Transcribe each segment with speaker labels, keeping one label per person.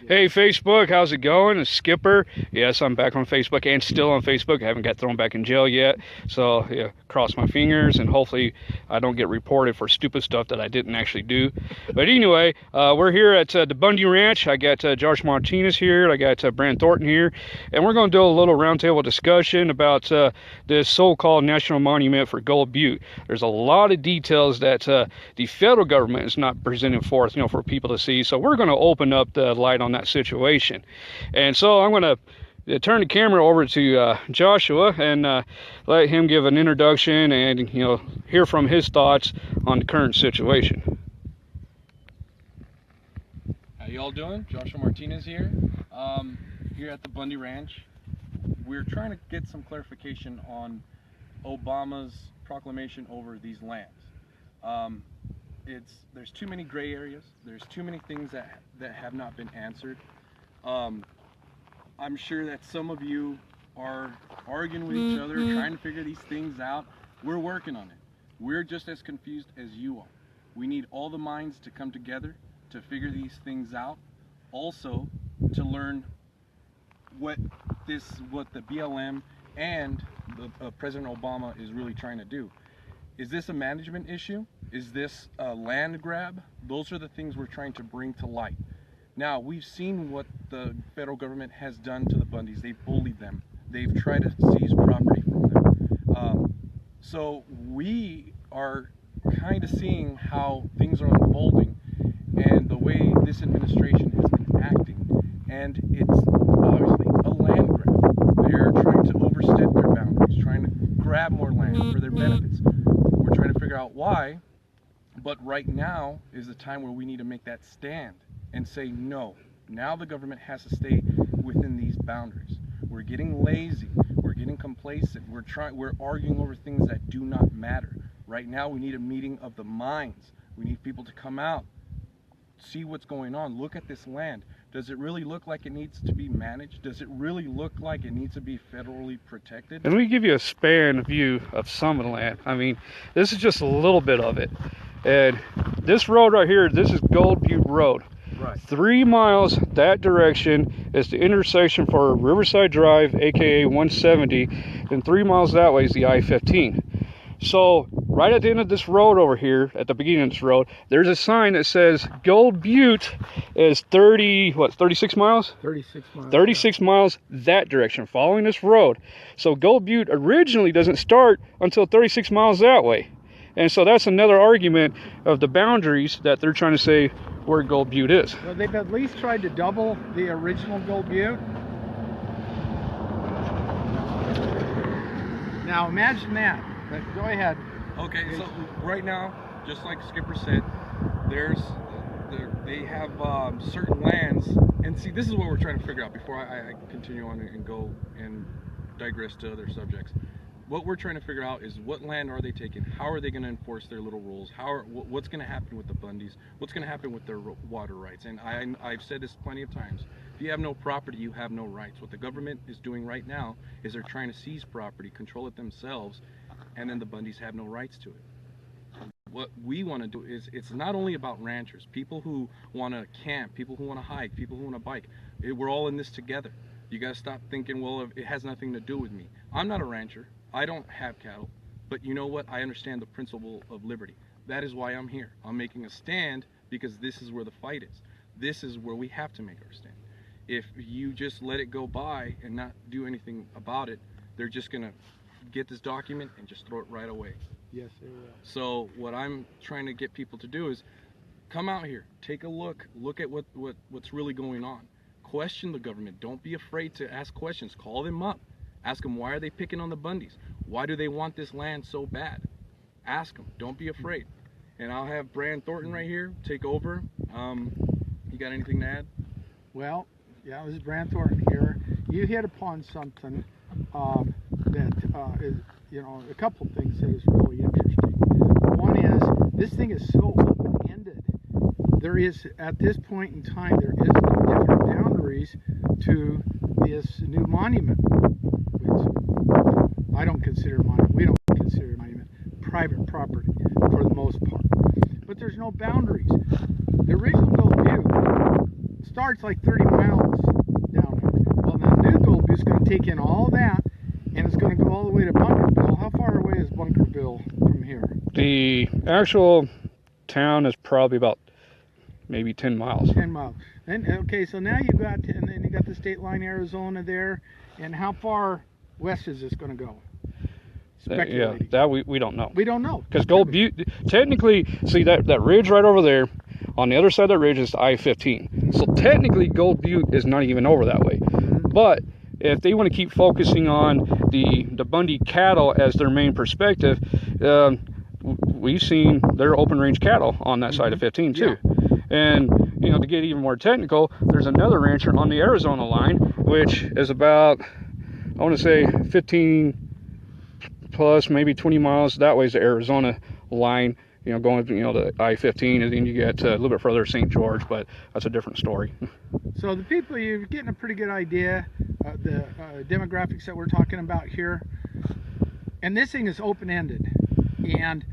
Speaker 1: Hey Facebook, how's it going? It's Skipper. Yes, I'm back on Facebook and still on Facebook. I haven't got thrown back in jail yet. So, yeah, cross my fingers and hopefully I don't get reported for stupid stuff that I didn't actually do. But anyway, we're here at the Bundy Ranch. I got Josh Martinez here. I got Brand Thornton here. And we're going to do a little roundtable discussion about this so-called national monument for Gold Butte. There's a lot of details that the federal government is not presenting forth, for people to see. So we're going to open up the light on that situation. And so I'm going to turn the camera over to Joshua and let him give an introduction and hear from his thoughts on the current situation.
Speaker 2: How y'all doing? Joshua Martinez here. Here at the Bundy Ranch. We're trying to get some clarification on Obama's proclamation over these lands. There's too many gray areas. There's too many things that have not been answered. I'm sure that some of you are arguing with each other, trying to figure these things out. We're working on it. We're just as confused as you are. We need all the minds to come together to figure these things out. Also, to learn what the BLM and President Obama is really trying to do. Is this a management issue? Is this a land grab? Those are the things we're trying to bring to light. Now, we've seen what the federal government has done to the Bundys. They've bullied them. They've tried to seize property from them. So we are kind of seeing how things are unfolding and the way this administration has been acting. And it's obviously a land grab. They're trying to overstep their boundaries, trying to grab more land for their benefits. We're trying to figure out why, but right now is the time where we need to make that stand and say no. Now the government has to stay within these boundaries. We're getting lazy. We're getting complacent. We're arguing over things that do not matter. Right now we need a meeting of the minds. We need people to come out, see what's going on, look at this land. Does it really look like it needs to be managed? Does it really look like it needs to be federally protected?
Speaker 1: And we give you a span view of some of the land. I mean, this is just a little bit of it. And this road right here, this is Gold Butte Road.
Speaker 2: Right.
Speaker 1: 3 miles that direction is the intersection for Riverside Drive, aka 170, and 3 miles that way is the I-15. So right at the end of this road over here, at the beginning of this road, there's a sign that says Gold Butte is 36 miles?
Speaker 3: 36 miles.
Speaker 1: 36 miles that direction, following this road. So Gold Butte originally doesn't start until 36 miles that way. And so that's another argument of the boundaries that they're trying to say where Gold Butte is.
Speaker 3: Well, they've at least tried to double the original Gold Butte. Now imagine that. Go ahead.
Speaker 2: Okay, so right now, just like Skipper said, they have certain lands, and see, this is what we're trying to figure out before I continue on and go and digress to other subjects. What we're trying to figure out is what land are they taking? How are they going to enforce their little rules? What's going to happen with the Bundys? What's going to happen with their water rights? And I've said this plenty of times. If you have no property, you have no rights. What the government is doing right now is they're trying to seize property, control it themselves, and then the Bundys have no rights to it. What we want to do is, it's not only about ranchers, people who want to camp, people who want to hike, people who want to bike. We're all in this together. You got to stop thinking, well, it has nothing to do with me. I'm not a rancher. I don't have cattle. But you know what? I understand the principle of liberty. That is why I'm here. I'm making a stand because this is where the fight is. This is where we have to make our stand. If you just let it go by and not do anything about it, they're just going to get this document and just throw it right away.
Speaker 3: Yes, they will.
Speaker 2: So what I'm trying to get people to do is come out here, take a look at what's really going on. Question the government. Don't be afraid to ask questions. Call them up. Ask them, why are they picking on the Bundys? Why do they want this land so bad? Ask them. Don't be afraid. And I'll have Brand Thornton right here take over. You got anything to add?
Speaker 3: Well, yeah, this is Brand Thornton here. You hit upon something that is, a couple things that is really interesting. One is, this thing is so open-ended. There is, at this point in time, there is no different boundaries to this new monument, which I don't consider a monument. We don't consider a monument private property for the most part. But there's no boundaries. The original Gold Butte starts like 30 miles down there. Well, the new Gold Butte is going to take in all that, and it's going to go all the way to Bunkerville. How far away is Bunkerville from here?
Speaker 1: The actual town is probably about maybe 10 miles.
Speaker 3: 10 miles. And okay, so now you got, and then you got the state line Arizona there, and how far west is this going to go?
Speaker 1: Yeah, that we don't know.
Speaker 3: We don't know.
Speaker 1: Because Gold Butte, technically, see that ridge right over there, on the other side of that ridge is I-15. So technically Gold Butte is not even over that way. But if they want to keep focusing on the Bundy cattle as their main perspective, we've seen their open range cattle on that side of 15 too. Yeah. And you know, to get even more technical, there's another rancher on the Arizona line, which is about, I want to say 15 plus maybe 20 miles that way is the Arizona line, you know, going, you know, to I-15, and then you get a little bit further St. George, but that's a different story.
Speaker 3: So the people, you're getting a pretty good idea of the demographics that we're talking about here. And this thing is open-ended. And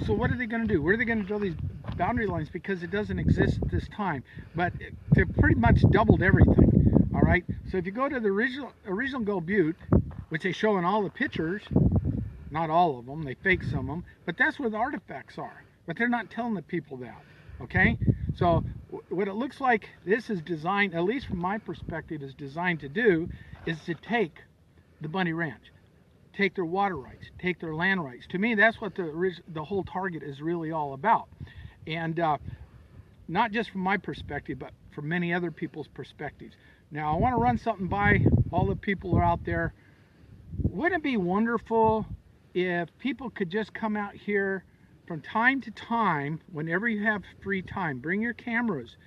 Speaker 3: so what are they going to do? Where are they going to draw these boundary lines? Because it doesn't exist at this time. But they've pretty much doubled everything. All right. So if you go to the original Gold Butte, which they show in all the pictures, not all of them, they fake some of them, but that's where the artifacts are. But they're not telling the people that. Okay. So what it looks like this is designed, at least from my perspective, is designed to do is to take the Bundy Ranch, take their water rights, take their land rights. To me, that's what the whole target is really all about. And not just from my perspective, but from many other people's perspectives. Now, I want to run something by all the people who are out there. Wouldn't it be wonderful if people could just come out here from time to time, whenever you have free time, bring your cameras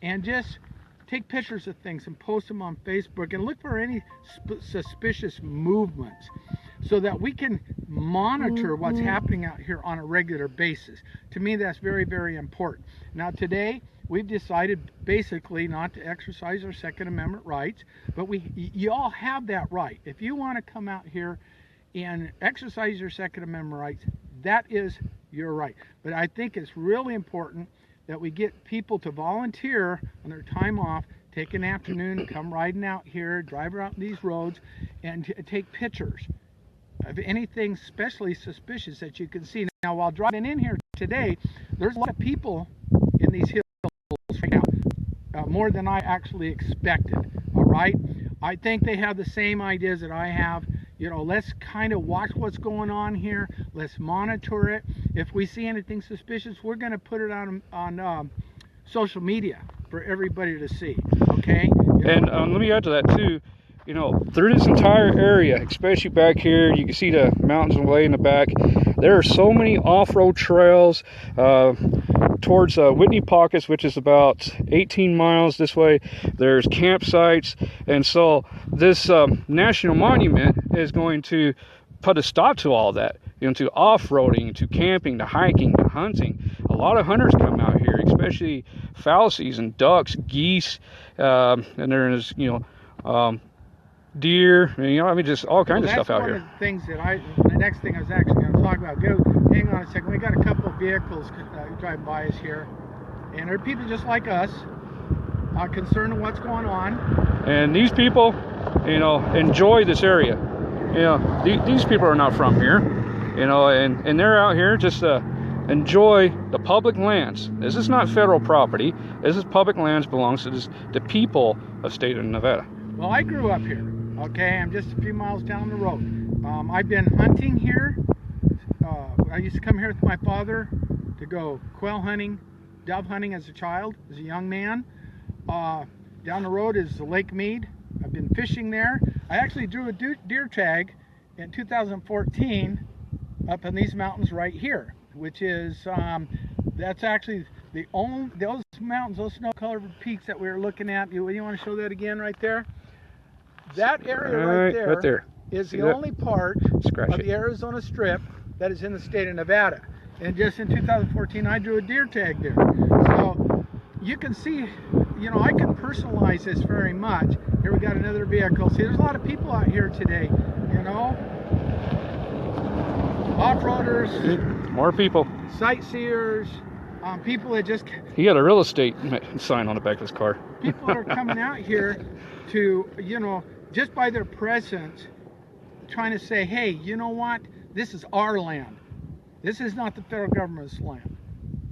Speaker 3: and just take pictures of things and post them on Facebook and look for any suspicious movements so that we can monitor what's happening out here on a regular basis. To me, that's very, very important. Now today, we've decided basically not to exercise our Second Amendment rights, but you all have that right. If you want to come out here and exercise your Second Amendment rights, that is your right. But I think it's really important that we get people to volunteer on their time off, take an afternoon, come riding out here, drive around these roads, and take pictures of anything especially suspicious that you can see. Now, while driving in here today, there's a lot of people in these hills right now, more than I actually expected. All right, I think they have the same ideas that I have. You know, let's kind of watch what's going on here. Let's monitor it. If we see anything suspicious, we're going to put it on social media for everybody to see. Okay.
Speaker 1: And let me add to that too. You know, through this entire area, especially back here, you can see the mountains way in the back. There are so many off-road trails towards Whitney Pockets, which is about 18 miles this way. There's campsites, and so this national monument is going to put a stop to all that. You know, to off-roading, to camping, to hiking, to hunting. A lot of hunters come out here, especially fowl season, ducks, geese, and there's, you know, deer, you know, I mean, just all kinds of stuff out here.
Speaker 3: That's one of the things that the next thing I was actually going to talk about. Hang on a second. We got a couple of vehicles driving by us here, and there are people just like us, concerned with what's going on.
Speaker 1: And these people, you know, enjoy this area. You know, these people are not from here, you know, and they're out here just enjoy the public lands. This is not federal property. This is public lands, belongs to the people of state of Nevada.
Speaker 3: Well, I grew up here. Okay, I'm just a few miles down the road. I've been hunting here. I used to come here with my father to go quail hunting, dove hunting as a child, as a young man. Down the road is the Lake Mead. I've been fishing there. I actually drew a deer tag in 2014 up in these mountains right here, which is, that's actually the only, those mountains, those snow-covered peaks that we were looking at. You want to show that again right there? That area right there is the only part of the Arizona Strip that is in the state of Nevada. And just in 2014, I drew a deer tag there. So you can see, you know, I can personalize this very much. Here we got another vehicle. See, there's a lot of people out here today, you know. Off-roaders.
Speaker 1: More people.
Speaker 3: Sightseers. People that just
Speaker 1: He had a real estate sign on the back of his car.
Speaker 3: people that are coming out here to, you know, just by their presence, trying to say, hey, you know what? This is our land. This is not the federal government's land.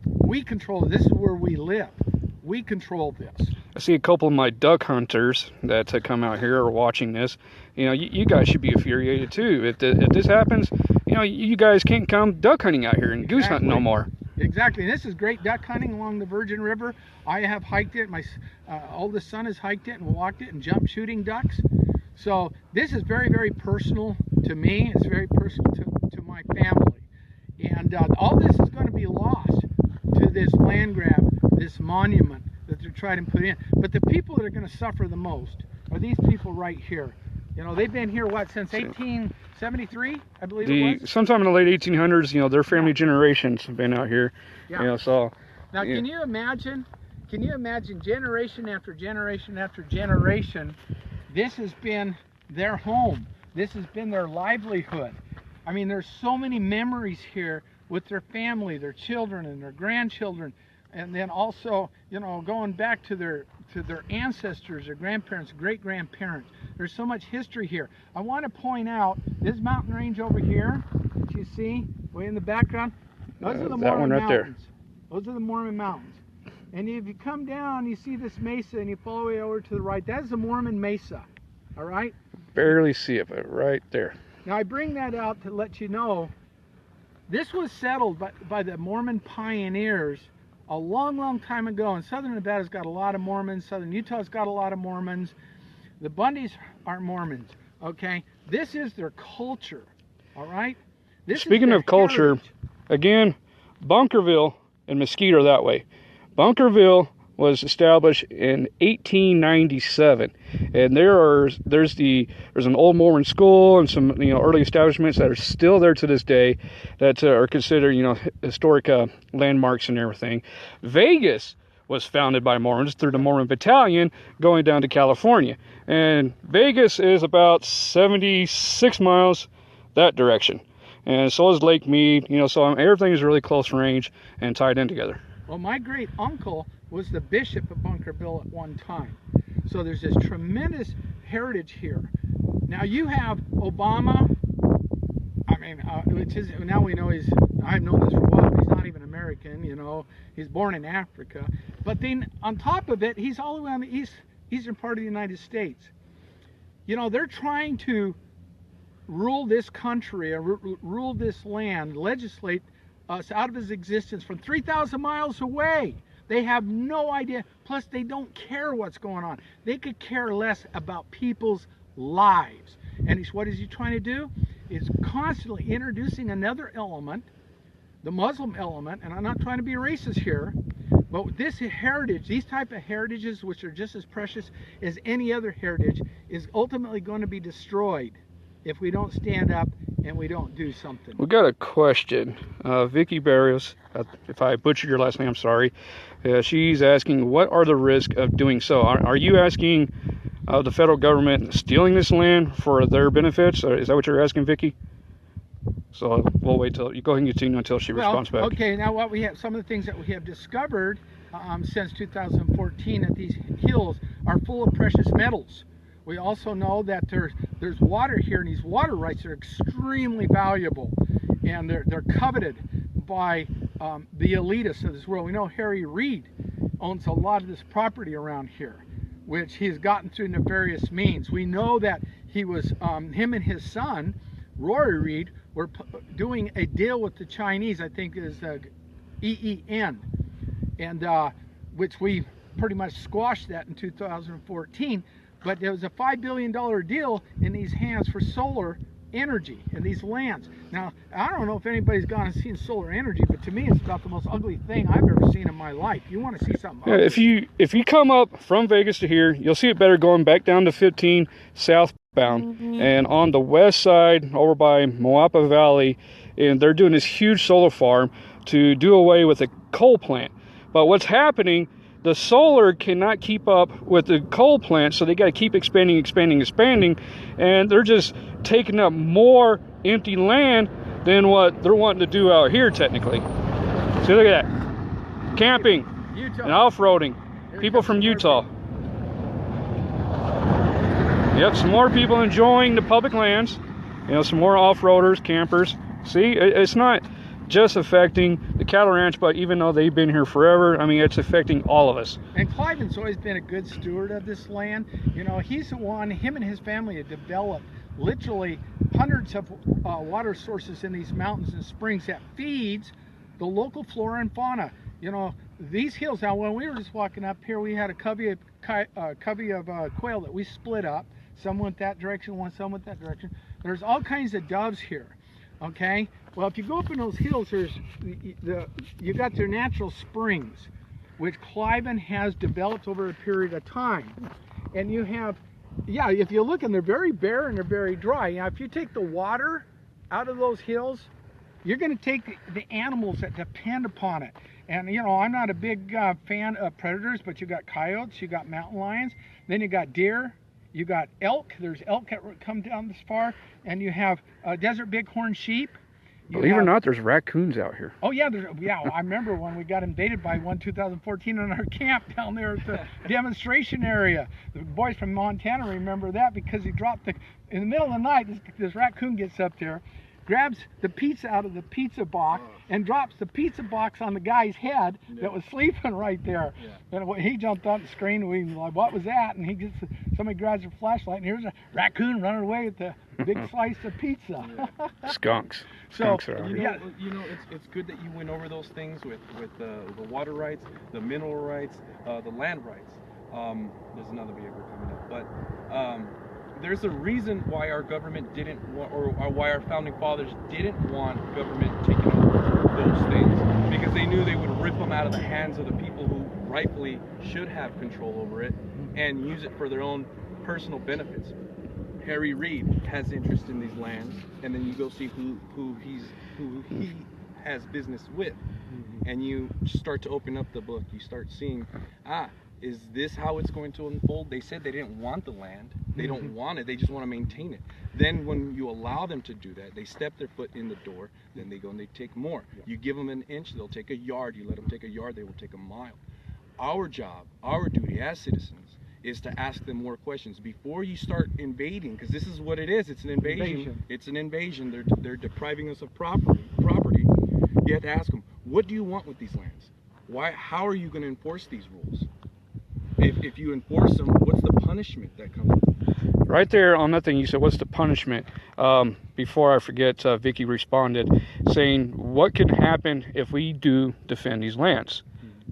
Speaker 3: We control it. This is where we live. We control this.
Speaker 1: I see a couple of my duck hunters that come out here are watching this. You know, you guys should be infuriated too. If this happens, you know, you guys can't come duck hunting out here and goose hunting no more.
Speaker 3: Exactly. And this is great duck hunting along the Virgin River. I have hiked it. My oldest son has hiked it and walked it and jumped shooting ducks. So this is very, very personal to me. It's very personal to my family. And all this is going to be lost to this land grab, this monument that they're trying to put in. But the people that are going to suffer the most are these people right here. You know, they've been here, what, since 1873, I believe it was?
Speaker 1: Sometime in the late 1800s, you know, their family generations have been out here.
Speaker 3: Yeah.
Speaker 1: You know, so.
Speaker 3: Now,
Speaker 1: yeah.
Speaker 3: can you imagine generation after generation after generation, this has been their home. This has been their livelihood. I mean, there's so many memories here with their family, their children and their grandchildren, and then also, you know, going back to their ancestors, their grandparents, great-grandparents. There's so much history here. I want to point out this mountain range over here that you see way in the background. Those are the Mormon Mountains. Those are the Mormon Mountains. And if you come down, you see this mesa, and you follow it over to the right. That is the Mormon Mesa. All right.
Speaker 1: Barely see it, but right there.
Speaker 3: Now I bring that out to let you know this was settled by the Mormon pioneers a long, long time ago. And Southern Nevada's got a lot of Mormons. Southern Utah's got a lot of Mormons. The Bundys are Mormons. Okay, this is their culture. All right.
Speaker 1: Speaking of culture, again, Bunkerville and Mesquite are that way. Bunkerville was established in 1897, and there's an old Mormon school and some, you know, early establishments that are still there to this day that are considered, you know, historic landmarks and everything. Vegas was founded by Mormons through the Mormon Battalion going down to California, and Vegas is about 76 miles that direction, and so is Lake Mead. You know, so everything is really close range and tied in together.
Speaker 3: Well, my great uncle was the bishop of Bunkerville at one time. So there's this tremendous heritage here. Now you have Obama. I mean, which is, now we know I've known this for a while, he's not even American, you know, he's born in Africa. But then on top of it, he's all the way on the eastern part of the United States. You know, they're trying to rule this country, rule this land, legislate us out of his existence from 3,000 miles away. They have no idea. Plus, they don't care what's going on. They could care less about people's lives. And what is he trying to do? Is constantly introducing another element, the Muslim element. And I'm not trying to be racist here, but this heritage, these type of heritages, which are just as precious as any other heritage, is ultimately going to be destroyed if we don't stand up and we don't do something.
Speaker 1: We got a question. Vicky Barrios, if I butchered your last name, I'm sorry. She's asking, what are the risks of doing so? Are you asking the federal government stealing this land for their benefits? Or is that what you're asking, Vicky? So we'll wait till you go ahead and continue until she responds back.
Speaker 3: Okay, now what we have, some of the things that we have discovered since 2014 that these hills are full of precious metals. We also know that there's water here, and these water rights are extremely valuable, and they're coveted by the elitists of this world. We know Harry Reid owns a lot of this property around here, which he's gotten through nefarious means. We know that he was, him and his son, Rory Reid, were doing a deal with the Chinese, I think is EEN, and which we pretty much squashed that in 2014. But there was a $5 billion deal in these hands for solar energy in these lands. Now, I don't know if anybody's gone and seen solar energy, but to me, it's about the most ugly thing I've ever seen in my life. You want to see something ugly?
Speaker 1: If you come up from Vegas to here, you'll see it better going back down to 15 southbound, and on the west side over by Moapa Valley, and they're doing this huge solar farm to do away with a coal plant. But what's happening, the solar cannot keep up with the coal plant, so they got to keep expanding, and they're just taking up more empty land than what they're wanting to do out here, technically. See, look at that. camping
Speaker 3: Utah.
Speaker 1: and off-roading.
Speaker 3: Here
Speaker 1: People
Speaker 3: comes
Speaker 1: from
Speaker 3: some more
Speaker 1: Utah. Yep, some more people enjoying the public lands. You know, some more off-roaders, campers. See, it's not just affecting the cattle ranch, but even though they've been here forever, I mean, it's affecting all of us.
Speaker 3: And Cliven's always been a good steward of this land. You know, he's the one, him and his family have developed literally hundreds of water sources in these mountains and springs that feeds the local flora and fauna. You know, these hills, now when we were just walking up here, we had a covey of quail that we split up. Some went that direction, some went that direction. There's all kinds of doves here, okay? Well, if you go up in those hills, you got their natural springs, which Cliven has developed over a period of time. And you have, yeah, if you look, and they're very bare and they're very dry. Now, if you take the water out of those hills, you're going to take the animals that depend upon it. And, you know, I'm not a big fan of predators, but you got coyotes, you got mountain lions, then you got deer, you got elk. There's elk that come down this far, and you have desert bighorn sheep.
Speaker 1: Believe it or not, there's raccoons out here.
Speaker 3: Oh yeah, I remember when we got invaded by one 2014 in our camp down there at the demonstration area. The boys from Montana remember that because he dropped in the middle of the night. This raccoon gets up there, grabs the pizza out of the pizza box and drops the pizza box on the guy's head that was sleeping right there. And he jumped up and screamed. We were like, "What was that?" And somebody grabs a flashlight, and here's a raccoon running away with the big slice of pizza.
Speaker 1: Skunks.
Speaker 2: You know, it's good that you went over those things with the water rights, the mineral rights, the land rights. There's another vehicle coming up, but there's a reason why our government didn't want, or why our founding fathers didn't want government taking over those things, because they knew they would rip them out of the hands of the people who rightfully should have control over it and use it for their own personal benefits. Harry Reid has interest in these lands, and then you go see who he has business with, and you start to open up the book. You start seeing, is this how it's going to unfold? They said they didn't want the land. They don't want it. They just want to maintain it. Then when you allow them to do that, they step their foot in the door. Then they go and they take more. You give them an inch, they'll take a yard. You let them take a yard, they will take a mile. Our job, our duty as citizens, is to ask them more questions before you start invading, because this is what it is. It's an invasion. It's an invasion. They're depriving us of property. You have to ask them, what do you want with these lands? How are you going to enforce these rules? If you enforce them, what's the punishment that comes with it?
Speaker 1: Right there on that thing, you said, what's the punishment? Before I forget, Vicky responded saying, what can happen if we do defend these lands?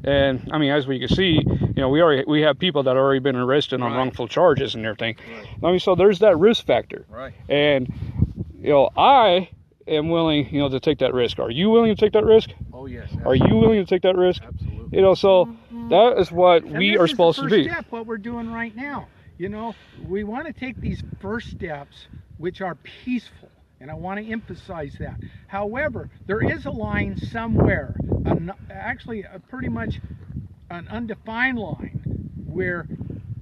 Speaker 1: And I mean, as we can see, you know, we have people that have already been arrested on wrongful charges and everything. I mean, so there's that risk factor. And you know, I am willing, you know, to take that risk. Are you willing to take that risk?
Speaker 2: Oh yes.
Speaker 1: Absolutely. Are you willing to take that risk?
Speaker 2: Absolutely.
Speaker 1: You know, so that is what we are supposed to be.
Speaker 3: Step, what we're doing right now. You know, we want to take these first steps, which are peaceful. And I want to emphasize that. However, there is a line somewhere, actually pretty much an undefined line, where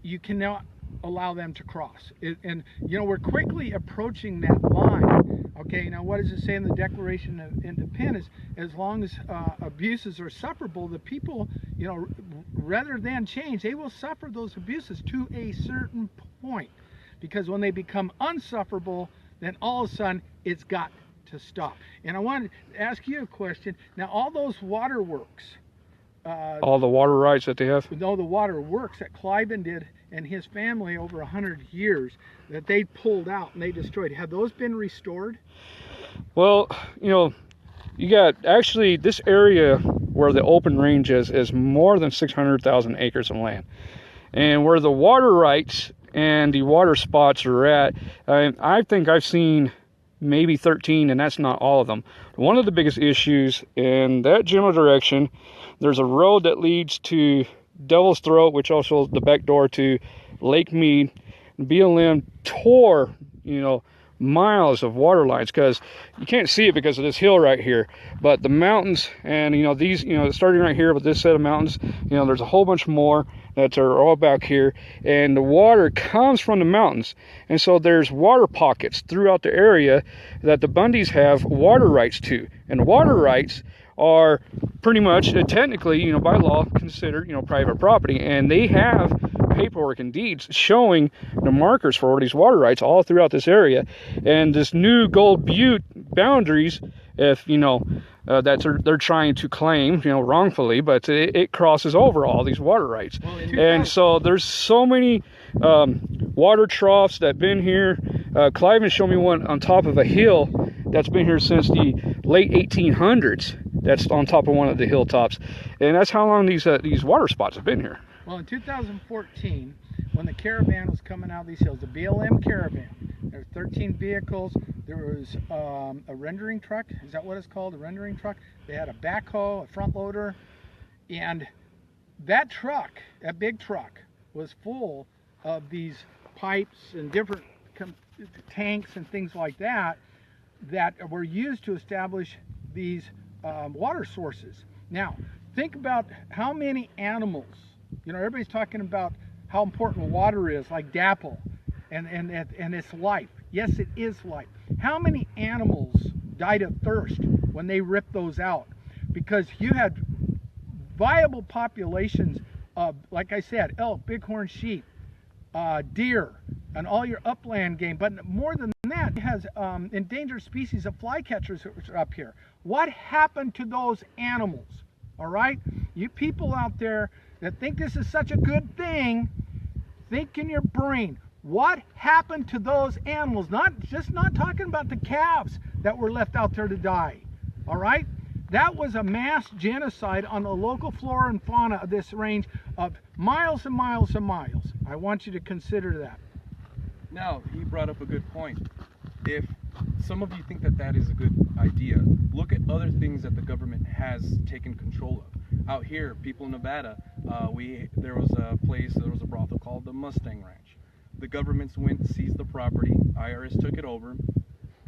Speaker 3: you cannot allow them to cross. And, you know, we're quickly approaching that line. Okay, now what does it say in the Declaration of Independence? As long as abuses are sufferable, the people, you know, rather than change, they will suffer those abuses to a certain point. Because when they become unsufferable, then all of a sudden it's got to stop. And I wanted to ask you a question. Now, all those waterworks,
Speaker 1: all the water rights that they have?
Speaker 3: No, the waterworks that Cliven did and his family over 100 years that they pulled out and they destroyed, have those been restored?
Speaker 1: Well, you know, you got actually this area where the open range is more than 600,000 acres of land. And where the water rights and the water spots are at, I think I've seen maybe 13, and that's not all of them. One of the biggest issues in that general direction, there's a road that leads to Devil's Throat, which also is the back door to Lake Mead. BLM tore, you know, miles of water lines, because you can't see it because of this hill right here, but the mountains, and you know, these, you know, starting right here with this set of mountains, you know, there's a whole bunch more that are all back here, and the water comes from the mountains. And so there's water pockets throughout the area that the Bundys have water rights to, and water rights are pretty much, technically, by law, considered, private property. And they have paperwork and deeds showing the markers for all these water rights all throughout this area. And this new Gold Butte boundaries, if, that they're trying to claim, wrongfully, but it crosses over all these water rights.
Speaker 3: Well,
Speaker 1: and so there's so many water troughs that been here. Cliven showed me one on top of a hill that's been here since the late 1800s. That's on top of one of the hilltops, and that's how long these water spots have been here.
Speaker 3: Well, in 2014, when the caravan was coming out of these hills, the BLM caravan, there were 13 vehicles. There was a rendering truck. Is that what it's called? A rendering truck. They had a backhoe, a front loader, and that truck, that big truck, was full of these pipes and different tanks and things like that that were used to establish these water sources. Now, think about how many animals, everybody's talking about how important water is, like Dapple, and its life. Yes, it is life. How many animals died of thirst when they ripped those out? Because you had viable populations of, like I said, elk, bighorn sheep, deer, and all your upland game. But more than that, it has endangered species of flycatchers up here. What happened to those animals? All right, you people out there that think this is such a good thing, think in your brain, what happened to those animals? Not talking about the calves that were left out there to die. All right, that was a mass genocide on the local flora and fauna of this range of miles and miles and miles. I want you to consider that.
Speaker 2: Now, he brought up a good point. If some of you think that that is a good idea, look at other things that the government has taken control of. Out here, people in Nevada, there was a brothel called the Mustang Ranch. The governments went, seized the property, IRS took it over,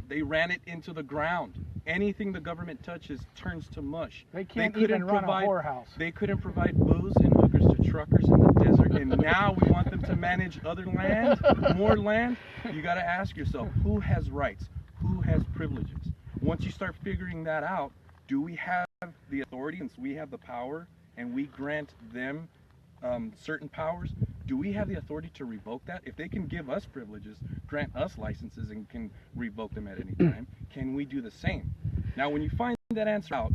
Speaker 2: they ran it into the ground. Anything the government touches turns to mush.
Speaker 3: They can't even run a whorehouse.
Speaker 2: They couldn't provide booze and hookers to truckers in the desert, and now we want them to manage other land, more land. You got to ask yourself, who has rights? Who has privileges? Once you start figuring that out, do we have the authority, since we have the power, and we grant them certain powers? Do we have the authority to revoke that? If they can give us privileges, grant us licenses, and can revoke them at any time, can we do the same? Now, when you find that answer out,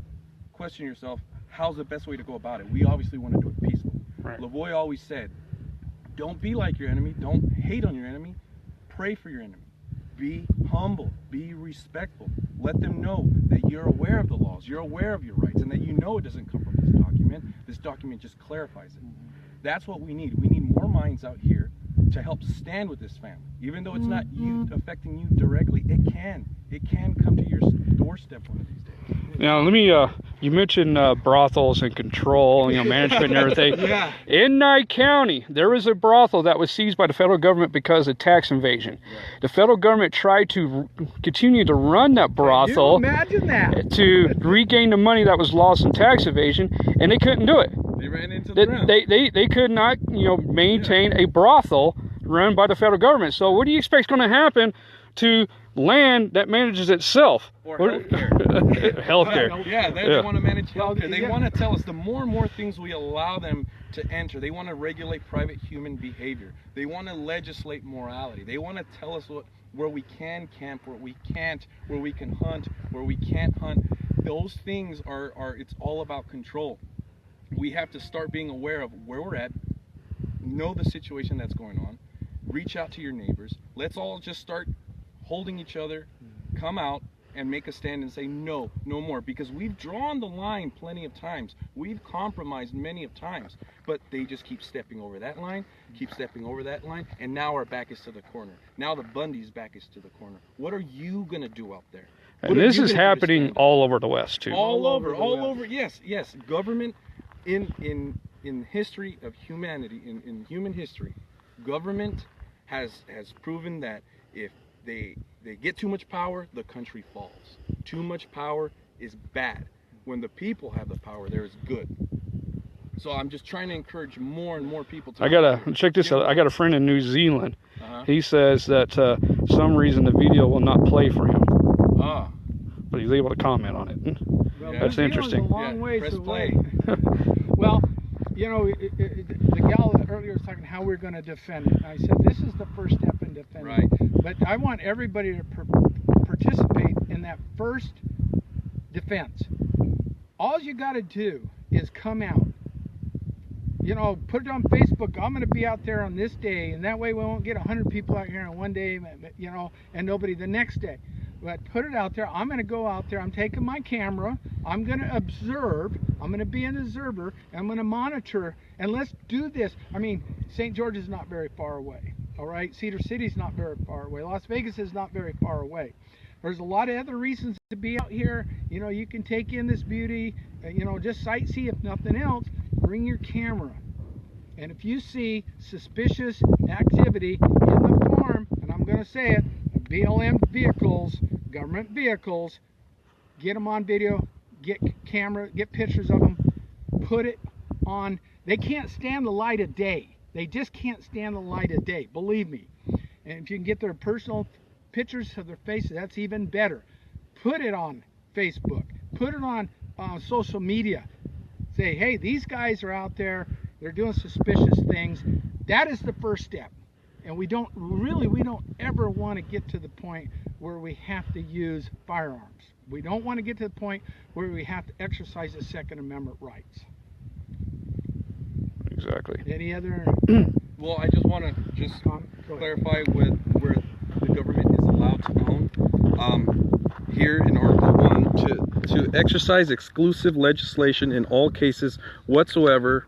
Speaker 2: question yourself, how's the best way to go about it? We obviously want to do it peaceful.
Speaker 1: Right.
Speaker 2: Lavoie always said, don't be like your enemy, don't hate on your enemy, pray for your enemy. Be humble, be respectful. Let them know that you're aware of the laws, you're aware of your rights, and that you know it doesn't come from this document. This document just clarifies it. That's what we need. We need more minds out here to help stand with this family. Even though it's not you affecting you directly, it can come to your doorstep one of these days.
Speaker 1: Now, let me, you mentioned brothels and control, management and everything.
Speaker 2: Yeah.
Speaker 1: In Nye County, there was a brothel that was seized by the federal government because of tax invasion. Right. The federal government tried to continue to run that brothel.
Speaker 3: Imagine that.
Speaker 1: To regain the money that was lost in tax evasion, and they couldn't do it.
Speaker 2: They ran into the ground.
Speaker 1: They could not, maintain a brothel run by the federal government. So what do you expect is going to happen to land that manages itself?
Speaker 2: Or healthcare.
Speaker 1: Healthcare.
Speaker 2: Yeah, they want to manage healthcare. They want to tell us the more and more things we allow them to enter. They want to regulate private human behavior. They want to legislate morality. They want to tell us where we can camp, where we can't, where we can hunt, where we can't hunt. Those things are it's all about control. We have to start being aware of where we're at, know the situation that's going on, reach out to your neighbors. Let's all just start holding each other, come out and make a stand and say no more, because we've drawn the line plenty of times. We've compromised many of times, but they just keep stepping over that line, and now our back is to the corner. Now the Bundy's back is to the corner. What are you gonna do out there?
Speaker 1: And this is happening all over the West too.
Speaker 2: All over. Yes. Government in history of humanity, in human history, government has proven that if they get too much power, the country falls. Too much power is bad. When the people have the power, there is good. So I'm just trying to encourage more and more people to...
Speaker 1: check this out. I got a friend in New Zealand. He says that some reason the video will not play for him. But he's able to comment on it.
Speaker 3: Well,
Speaker 2: Yeah.
Speaker 1: That's
Speaker 3: New
Speaker 1: interesting.
Speaker 3: Zealand's a long
Speaker 2: Yeah,
Speaker 3: ways
Speaker 2: press
Speaker 3: away.
Speaker 2: play.
Speaker 3: Well, you know, the gal earlier was talking how we're going to defend it. And I said this is the first step in defending
Speaker 2: Right.
Speaker 3: it. But I want everybody to participate in that first defense. All you got to do is come out. You know, put it on Facebook. I'm going to be out there on this day, and that way we won't get 100 people out here on one day, you know, and nobody the next day. But put it out there. I'm going to go out there. I'm taking my camera. I'm going to observe. I'm going to be an observer. I'm going to monitor. And let's do this. I mean, St. George is not very far away. All right. Cedar City is not very far away. Las Vegas is not very far away. There's a lot of other reasons to be out here. You know, you can take in this beauty. You know, just sightsee if nothing else. Bring your camera. And if you see suspicious activity in the farm, and I'm going to say it, BLM vehicles, government vehicles, get them on video, get camera, get pictures of them, put it on. They can't stand the light of day. They just can't stand the light of day, believe me. And if you can get their personal pictures of their faces, that's even better. Put it on Facebook. Put it on social media. Say, hey, these guys are out there. They're doing suspicious things. That is the first step. And we don't ever want to get to the point where we have to use firearms. We don't want to get to the point where we have to exercise the Second Amendment rights.
Speaker 1: Exactly.
Speaker 3: Any other?
Speaker 2: Well, I just want to clarify with where the government is allowed to own. Here in Article 1, to exercise exclusive legislation in all cases whatsoever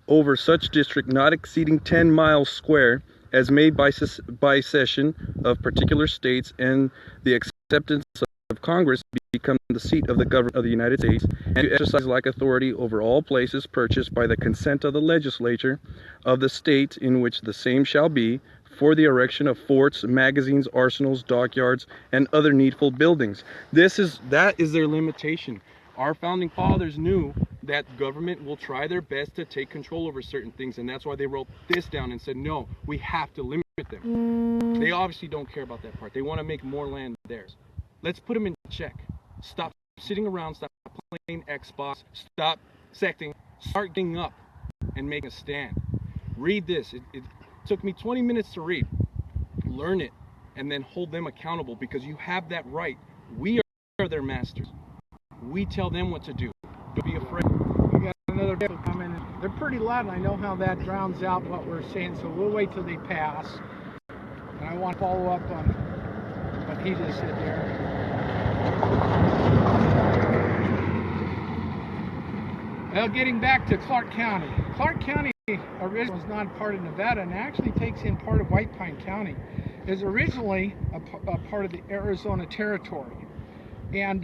Speaker 2: over such district not exceeding 10 miles square as made by session of particular states and the acceptance of Congress become the seat of the government of the United States, and to exercise like authority over all places purchased by the consent of the legislature of the state in which the same shall be, for the erection of forts, magazines, arsenals, dockyards, and other needful buildings. That is their limitation. Our founding fathers knew that government will try their best to take control over certain things, and that's why they wrote this down and said, no, we have to limit them. They obviously don't care about that part. They want to make more land theirs. Let's put them in check. Stop sitting around, stop playing Xbox, stop secting, start getting up and making a stand. Read this. It took me 20 minutes to read. Learn it, and then hold them accountable, because you have that right. We are their masters. We tell them what to do. Don't be afraid.
Speaker 3: We got another vehicle coming. They're pretty loud, and I know how that drowns out what we're saying, so we'll wait till they pass. And I want to follow up on what he just said there. Well, getting back to Clark County. Clark County originally was not part of Nevada and actually takes in part of White Pine County. It was originally a part of the Arizona Territory. And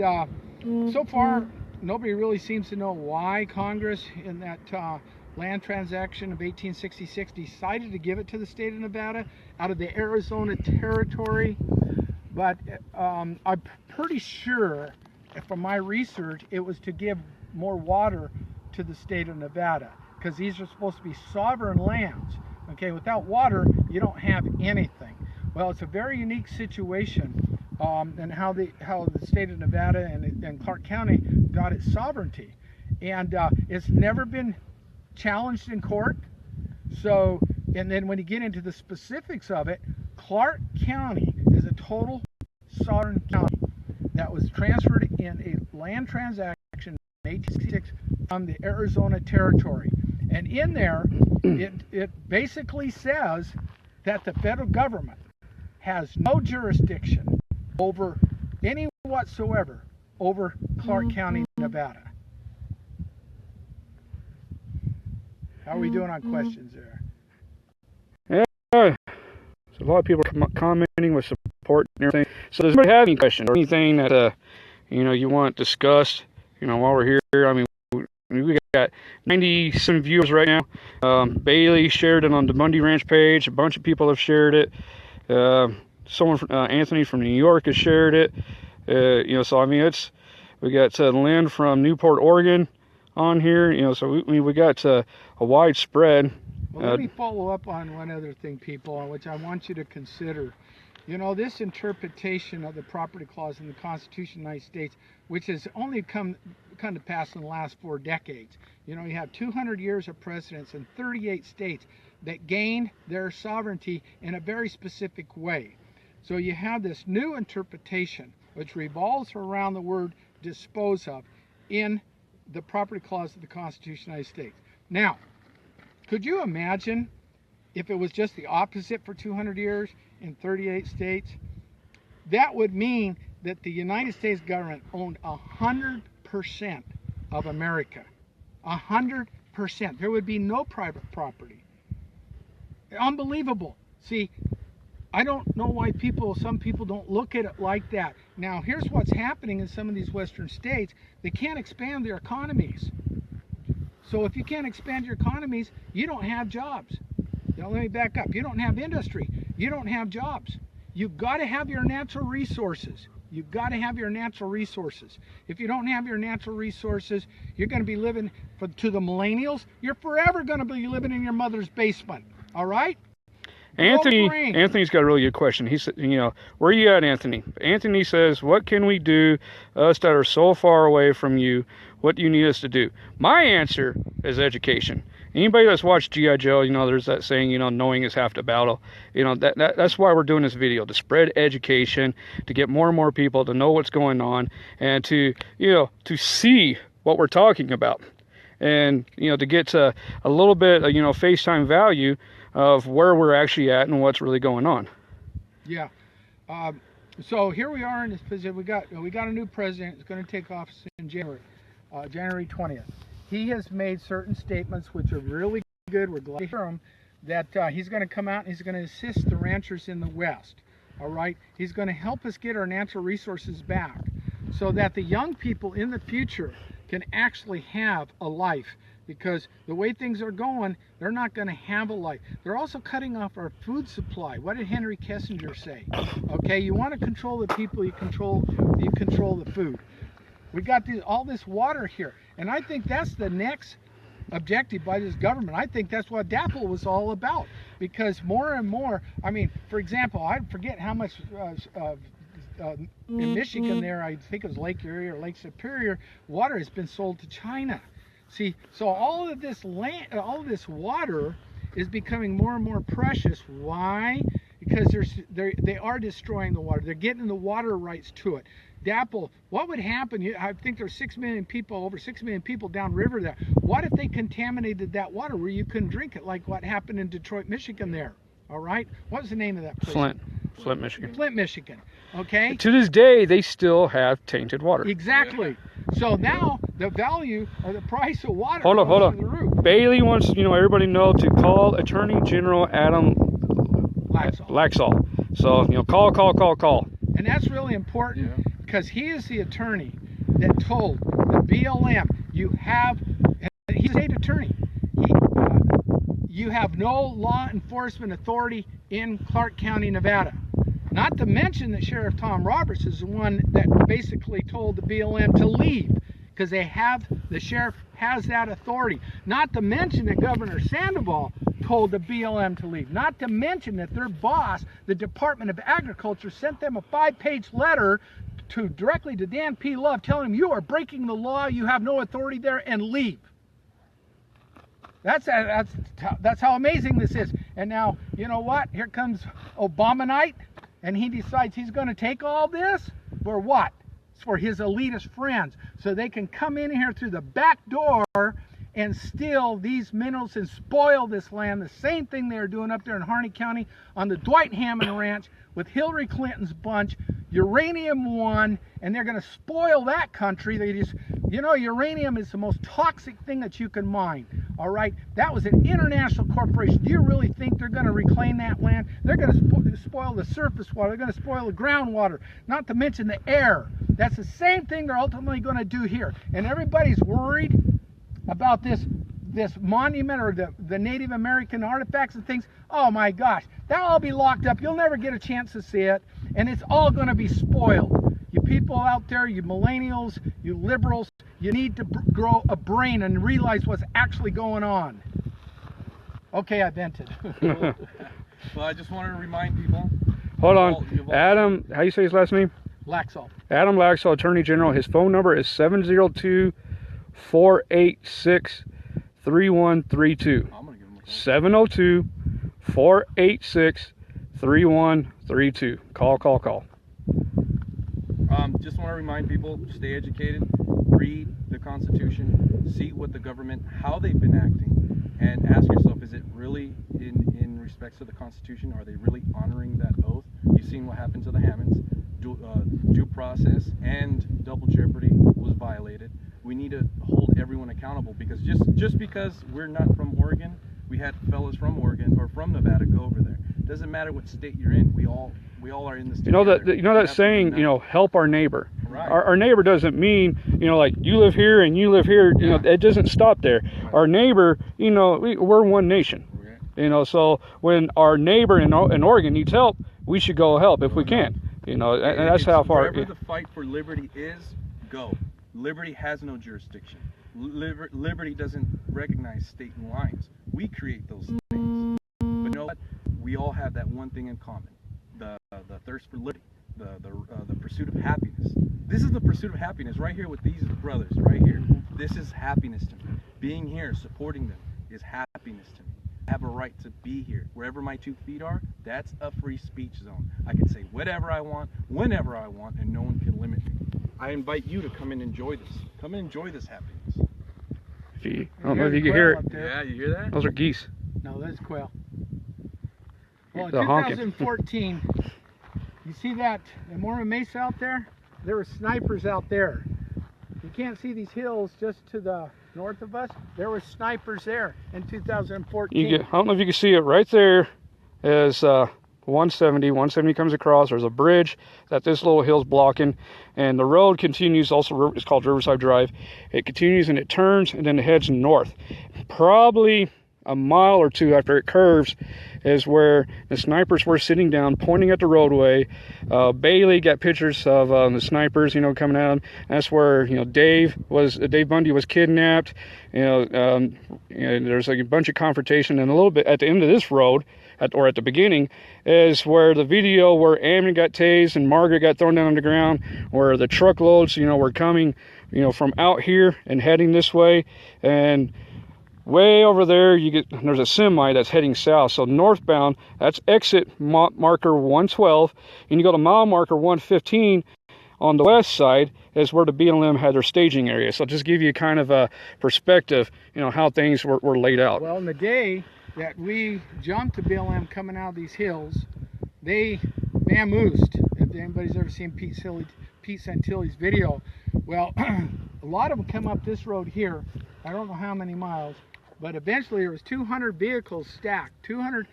Speaker 3: so far, nobody really seems to know why Congress in that land transaction of 1866 decided to give it to the state of Nevada out of the Arizona Territory. But I'm pretty sure from my research it was to give more water to the state of Nevada, because these are supposed to be sovereign lands. Okay, without water you don't have anything. Well, it's a very unique situation, and how the state of Nevada and Clark County got its sovereignty, and it's never been challenged in court. So, and then when you get into the specifics of it, Clark County is a total sovereign county that was transferred in a land transaction in 1866 from the Arizona Territory. And in there, it basically says that the federal government has no jurisdiction over any whatsoever over Clark County, Nevada. How are we doing on questions there?
Speaker 1: Yeah, so a lot of people are commenting with support and everything. So does anybody have any questions or anything that you want discussed? While we're here, I mean, we got 97 viewers right now. Bailey shared it on the Bundy Ranch page. A bunch of people have shared it. Anthony from New York has shared it. So I mean, we got Lynn from Newport, Oregon on here. So we got a wide spread.
Speaker 3: Well, let me follow up on one other thing, people, which I want you to consider. You know, this interpretation of the property clause in the Constitution of the United States, which has only come to pass in the last 4 decades. You know, you have 200 years of precedents in 38 states that gained their sovereignty in a very specific way. So you have this new interpretation, which revolves around the word dispose of in the property clause of the Constitution of the United States. Now, could you imagine if it was just the opposite for 200 years in 38 states? That would mean that the United States government owned 100% of America. 100%. There would be no private property. Unbelievable. See, I don't know why some people don't look at it like that. Now, here's what's happening in some of these western states. They can't expand their economies. So if you can't expand your economies, you don't have jobs. You know, let me back up. You don't have industry. You don't have jobs. You've got to have your natural resources. You've got to have your natural resources. If you don't have your natural resources, you're going to be living, to the millennials, you're forever going to be living in your mother's basement. All right?
Speaker 1: Anthony's got a really good question. He said, you know, where are you at, Anthony? Anthony says, what can we do, us that are so far away from you? What do you need us to do? My answer is education. Anybody that's watched G.I. Joe, you know, there's that saying, you know, knowing is half the battle. You know, that's why we're doing this video, to spread education, to get more and more people to know what's going on, and to, you know, to see what we're talking about. And, you know, to get to a little bit, you know, FaceTime value of where we're actually at and what's really going on.
Speaker 3: Yeah. So here we are in this position. We got a new president. It's going to take office in January 20th. He has made certain statements which are really good. We're glad to hear them. That he's going to come out and he's going to assist the ranchers in the West. All right. He's going to help us get our natural resources back, so that the young people in the future can actually have a life. Because the way things are going, they're not going to have a life. They're also cutting off our food supply. What did Henry Kissinger say? Okay, you want to control the people, you control the food. We got all this water here, and I think that's the next objective by this government. I think that's what DAPL was all about, because more and more, I mean, for example, I forget how much in Michigan there, I think it was Lake Erie or Lake Superior, water has been sold to China. See, so all of this land, all of this water is becoming more and more precious. Why? Because they are destroying the water. They're getting the water rights to it. DAPL, what would happen? I think there's 6 million people, over 6 million people downriver there. What if they contaminated that water where you couldn't drink it, like what happened in Detroit, Michigan there? All right? What was the name of that place?
Speaker 1: Flint, Michigan.
Speaker 3: Flint, Michigan. Okay?
Speaker 1: To this day, they still have tainted water.
Speaker 3: Exactly. So now the value or the price of water
Speaker 1: goes
Speaker 3: through the roof.
Speaker 1: Bailey wants, you know, everybody know to call Attorney General Adam Laxall. So, you know, call.
Speaker 3: And that's really important, because he is the attorney that told the BLM, he's a state attorney. You have no law enforcement authority in Clark County, Nevada. Not to mention that Sheriff Tom Roberts is the one that basically told the BLM to leave, because the sheriff has that authority. Not to mention that Governor Sandoval told the BLM to leave. Not to mention that their boss, the Department of Agriculture, sent them a 5-page letter directly to Dan P. Love, telling him, you are breaking the law, you have no authority there, and leave. That's how amazing this is. And now, you know what? Here comes Obama-nite, and he decides he's going to take all this for what? It's for his elitist friends, so they can come in here through the back door and steal these minerals and spoil this land. The same thing they're doing up there in Harney County on the Dwight Hammond Ranch with Hillary Clinton's bunch, Uranium One, and they're going to spoil that country. They just, you know, uranium is the most toxic thing that you can mine. All right, that was an international corporation. Do you really think they're going to reclaim that land? They're going to spoil the surface water. They're going to spoil the groundwater, not to mention the air. That's the same thing they're ultimately going to do here. And everybody's worried about this monument or the Native American artifacts and things. Oh my gosh, that'll all be locked up. You'll never get a chance to see it, and it's all going to be spoiled. You people out there, you millennials, you liberals, you need to grow a brain and realize what's actually going on. Okay, I vented.
Speaker 2: Well, I just wanted to remind people.
Speaker 1: Hold on. Adam, how you say his last name?
Speaker 3: Laxalt.
Speaker 1: Adam Laxalt, Attorney General. His phone number is 702-486-3132.
Speaker 2: I'm gonna give him a call.
Speaker 1: 702-486-3132. Call.
Speaker 2: Just want to remind people, stay educated, read the Constitution, see what the government, how they've been acting, and ask yourself, is it really in respects to the Constitution? Are they really honoring that oath? You've seen what happened to the Hammonds. Due process and double jeopardy was violated. We need to hold everyone accountable, because just because we're not from Oregon, we had fellas from Oregon or from Nevada go over there. Doesn't matter what state you're in. We all are in this together.
Speaker 1: You know that saying, help our neighbor.
Speaker 2: Right.
Speaker 1: Our neighbor doesn't mean, like you live here and you live here. It doesn't stop there.
Speaker 2: Right.
Speaker 1: Our neighbor, we're one nation.
Speaker 2: Okay.
Speaker 1: So when our neighbor in Oregon needs help, we should go help if we can. And that's how far.
Speaker 2: Wherever the fight for liberty is, go. Liberty has no jurisdiction. Liberty doesn't recognize state lines. We create those things. But you know what? We all have that one thing in common: the thirst for liberty, the pursuit of happiness. This is the pursuit of happiness right here with these brothers right here. This is happiness to me. Being here, supporting them, is happiness to me. I have a right to be here. Wherever my 2 feet are, that's a free speech zone. I can say whatever I want, whenever I want, and no one can limit me. I invite you to come and enjoy this. Come and enjoy this happiness.
Speaker 1: I don't know if you can hear it.
Speaker 2: Yeah, you hear that?
Speaker 1: Those are geese.
Speaker 3: No, that's quail. Well, in
Speaker 1: The honking.
Speaker 3: 2014, you see that in Mormon Mesa out there? There were snipers out there. You can't see these hills just to the north of us. There were snipers there in 2014.
Speaker 1: I don't know if you can see it right there. As 170 comes across. There's a bridge that this little hill's blocking, and the road continues. Also, it's called Riverside Drive. It continues and it turns and then it heads north. Probably a mile or two after it curves is where the snipers were sitting down pointing at the roadway. Bailey got pictures of the snipers, coming at him. That's where Dave Bundy was kidnapped. There's like a bunch of confrontation, and a little bit at the end of this road, at the beginning, is where the video where Amnon got tased and Margaret got thrown down on the ground, where the truckloads were coming from out here and heading this way, and way over there there's a semi that's heading south. So northbound, that's exit marker 112, and you go to mile marker 115 on the west side is where the BLM had their staging area. So just give you kind of a perspective, how things were laid out.
Speaker 3: Well, in the day that we jumped to BLM coming out of these hills, they vamoosed. If anybody's ever seen Pete Santilli's video, well, a lot of them come up this road here. I don't know how many miles, but eventually there was 200 vehicles stacked, 200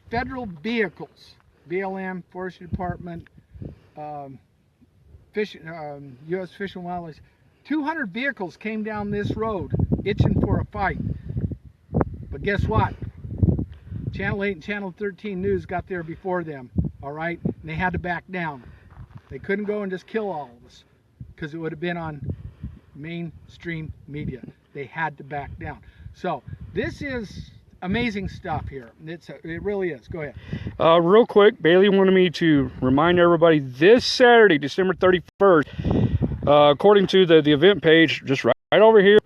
Speaker 3: federal vehicles, BLM, Forestry Department, U.S. Fish and Wildlife. 200 vehicles came down this road itching for a fight. But guess what? Channel 8 and Channel 13 News got there before them, all right? And they had to back down. They couldn't go and just kill all of us because it would have been on mainstream media. They had to back down. So this is amazing stuff here. It really is. Go ahead.
Speaker 1: Real quick, Bailey wanted me to remind everybody this Saturday, December 31st, according to the event page, just right over here,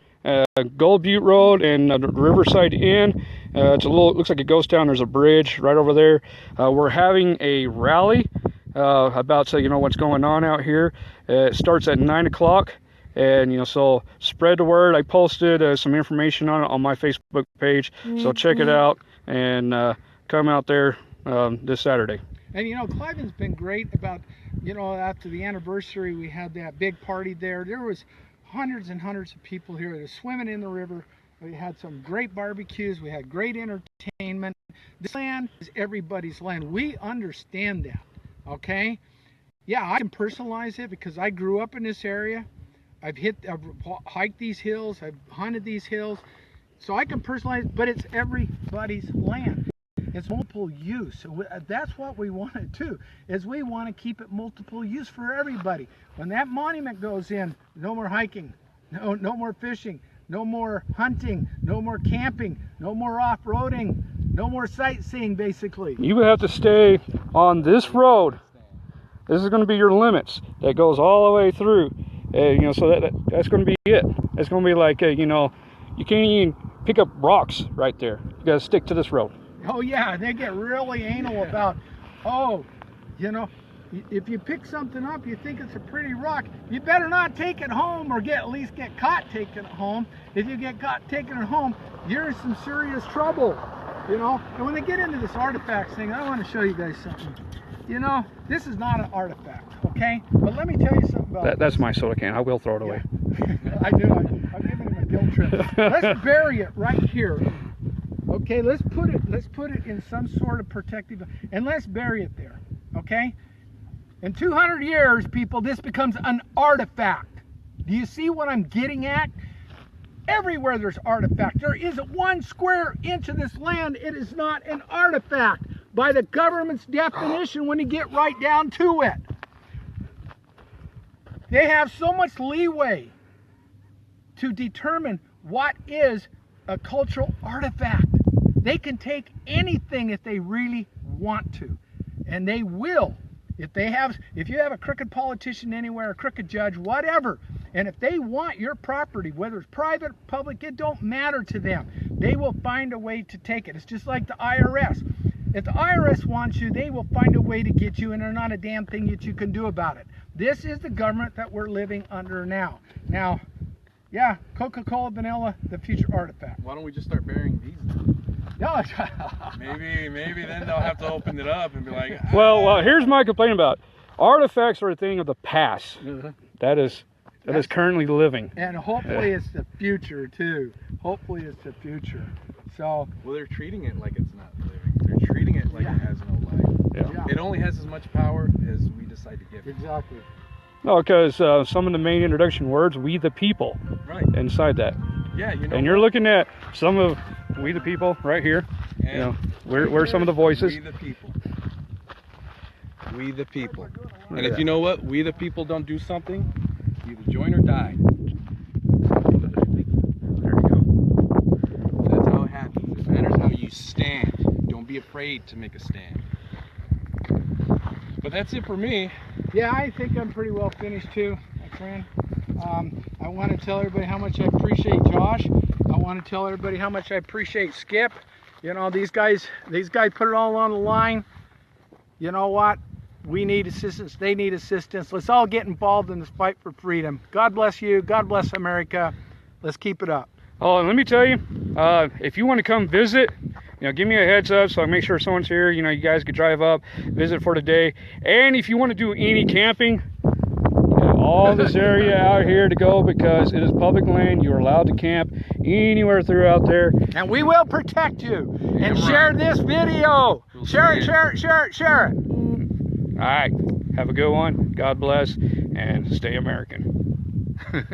Speaker 1: Gold Butte Road and the Riverside Inn. It looks like a ghost town. There's a bridge right over there. We're having a rally about what's going on out here. It starts at 9 o'clock. And so spread the word. I posted some information on it on my Facebook page, so check it out and come out there this Saturday.
Speaker 3: And Cliven's been great about after the anniversary we had that big party there. There was hundreds and hundreds of people here. They're swimming in the river. We had some great barbecues. We had great entertainment. This land is everybody's land. We understand that, okay? Yeah, I can personalize it because I grew up in this area. I've hiked these hills, I've hunted these hills, so I can personalize, but it's everybody's land. It's multiple use. That's what we want to do, is we want to keep it multiple use for everybody. When that monument goes in, no more hiking, no more fishing, no more hunting, no more camping, no more off-roading, No more sightseeing, basically.
Speaker 1: You would have to stay on this road. This is going to be your limits. That goes all the way through. You know, so that's going to be it. It's going to be like, you know, you can't even pick up rocks right there. You got to stick to this road.
Speaker 3: Oh yeah, they get really anal about, oh, you know, if you pick something up, you think it's a pretty rock, you better not take it home or at least get caught taking it home. If you get caught taking it home, you're in some serious trouble, you know. And when they get into this artifacts thing, I want to show you guys something. You know, this is not an artifact, okay? But let me tell you something about
Speaker 1: That's my soda can. I will throw it away.
Speaker 3: I do. I'm giving him a guilt trip. Let's bury it right here. Okay, let's put it in some sort of protective, and let's bury it there. Okay? In 200 years, people, this becomes an artifact. Do you see what I'm getting at? Everywhere there's artifact. There isn't 1 square inch of this land. It is not an artifact by the government's definition when you get right down to it. They have so much leeway to determine what is a cultural artifact. They can take anything if they really want to, and they will. If you have a crooked politician anywhere, a crooked judge, whatever, and if they want your property, whether it's private, public, it don't matter to them. They will find a way to take it. It's just like the IRS. If the IRS wants you, they will find a way to get you, and there's not a damn thing that you can do about it. This is the government that we're living under now. Now, yeah, Coca-Cola, vanilla, the future artifact.
Speaker 2: Why don't we just start burying these then?
Speaker 3: No,
Speaker 2: Maybe then they'll have to open it up and be like,
Speaker 1: Well, here's my complaint about it. Artifacts are a thing of the past. That is currently living.
Speaker 3: and hopefully it's the future too. Hopefully it's the future. So,
Speaker 2: well, they're treating it like it's not living. They're treating it like it has no life.
Speaker 1: Yeah.
Speaker 2: It only has as much power as we decide to give it.
Speaker 3: exactly.
Speaker 1: No, because some of the main introduction words, we the people,
Speaker 2: Right.
Speaker 1: inside that.
Speaker 2: Yeah, you know.
Speaker 1: And you're looking at some of we the people right here.
Speaker 2: And
Speaker 1: You know, we're some of the voices.
Speaker 2: We the people. We the people.
Speaker 1: Look
Speaker 2: And
Speaker 1: at
Speaker 2: if
Speaker 1: that.
Speaker 2: you know what, we the people don't do something, either join or die.
Speaker 1: There you go.
Speaker 2: That's how it happens. It matters how you stand. Don't be afraid to make a stand. But that's it for me.
Speaker 3: Yeah, I think I'm pretty well finished too, my friend. I want to tell everybody how much I appreciate Josh. I want to tell everybody how much I appreciate Skip. You know, these guys put it all on the line. You know what? We need assistance. They need assistance. Let's all get involved in this fight for freedom. God bless you. God bless America. Let's keep it up.
Speaker 1: Oh, and let me tell you, if you want to come visit, you know, give me a heads up so I make sure someone's here. You know, you guys could drive up, visit for the day. And if you want to do any camping, all this area out here to go, because it is public land. You're allowed to camp anywhere throughout there.
Speaker 3: And we will protect you. And
Speaker 2: Yeah,
Speaker 3: share
Speaker 2: right.
Speaker 3: this video.
Speaker 2: We'll
Speaker 3: Share it,
Speaker 2: share it.
Speaker 3: share it, share it, share it.
Speaker 1: All right, have a good one. God bless, and stay American.